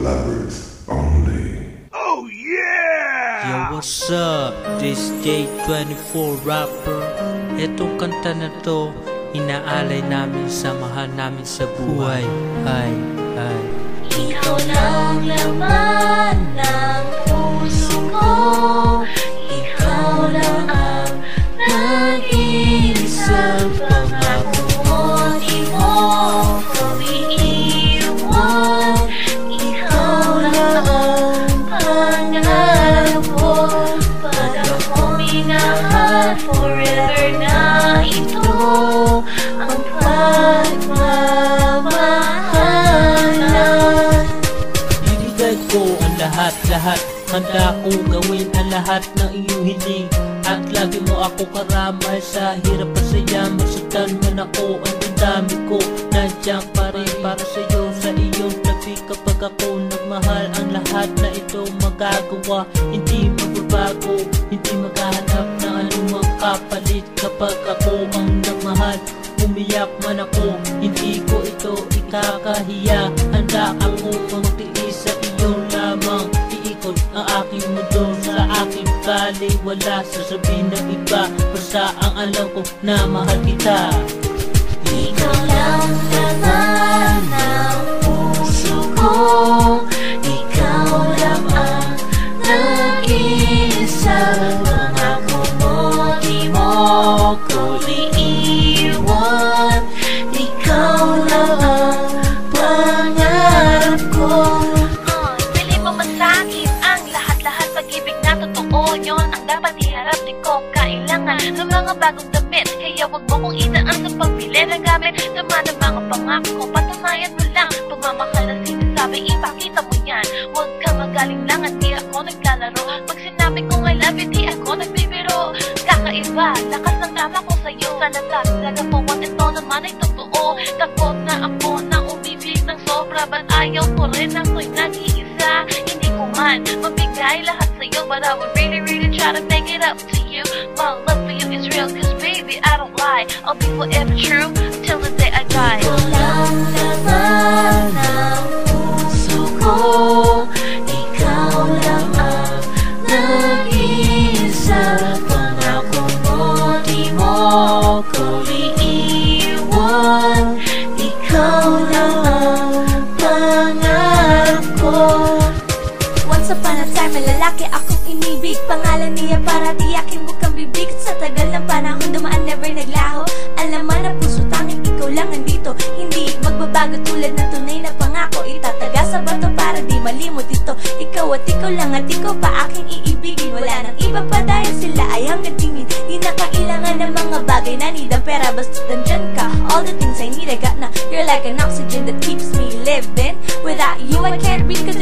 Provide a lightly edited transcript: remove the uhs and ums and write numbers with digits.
lovers only. Oh yeah! Yo, what's up? This J24 rapper. Etong kanta na to, inaalay namin sa mahal namin sa buhay. Ay. Ikaw lang laman ng puso ko, ikaw lang ang nag-iisa. Pangako mo, di mo ko iiwan. Ikaw lang ang pangarap ko. Pag ako minahal, forever na ito ang pagmamahalan. Ibigay ko ang lahat. Handa kong gawin ang lahat ng iyong hiling. At lagi mo ako karamay sa hirap at saya. Masaktan man ako, ang dami ko nandiyan pa rin para sa'yo, sa iyong tabi. Kapag ako nagmahal, ang lahat na ito magagawa. Hindi magbabago, hindi maghahanap ng anumang kapalit. Kapag ako ang nagmahal, umiyak man ako, hindi ko ito ikakahiya. Handa ako magtiis sa iyong lamang. Iikot ang aking mundo sa aking bali. Wala sasabihin ng iba, basta ang alam ko na mahal kita. Ikaw lang naman ang puso ko, ikaw lang ang nag-iisa. Pangako mo, di mo ko iiwan. Ikaw lang ang pangarap ko. Pili mo ba sa'kin ang lahat-lahat? Pag-ibig na totoo, yun ang dapat iharap. Di ko kailangan ng mga bagong damit, kaya wag mo kong idaan sa pagbili ng gamit. Tama ng mga pangako ko, patunayan mo lang. Pagmamahal na sinasabi, ipakita mo yan. Huwag ka magaling lang at di ako naglalaro. Pag sinabi kong I love you, di ako nagbibiro. Kakaiba, lakas ng tama ko sa'yo. Sana talaga po at ito naman ay totoo. Takot na ako na umibig ng sobra, ba't ayaw ko rin ako'y nag-iisa? Hindi ko man mabigay lahat sa'yo, but I would really try to make it up to you. My love for you is real, cause baby I don't lie. I'll be forever true till the day I die. Ikaw lang naman ang puso ko, ikaw lang ang nag-iisa. Pangako mo, di mo ko iiwan. Ikaw lang ang pangarap ko. Once upon a time, may lalaki akong inibig. Pangalan niya para tiyakin bukang bibig. Sa tagal ng panahon dumaan, never naglaho. Ang laman ng puso, tanging ikaw lang andito. Hindi magbabago tulad ng tunay na pangako. Itataga sa bato para di malimot ito. Ikaw at ikaw lang at ikaw pa aking iibigin. Wala nang iba pa dahil sila ay hanggang tingin. Di na kailangan ng mga bagay na need ang pera, basta nandyan ka. All the things I need I got na. You're like an oxygen that keeps me living. Without you I can't breathe, cause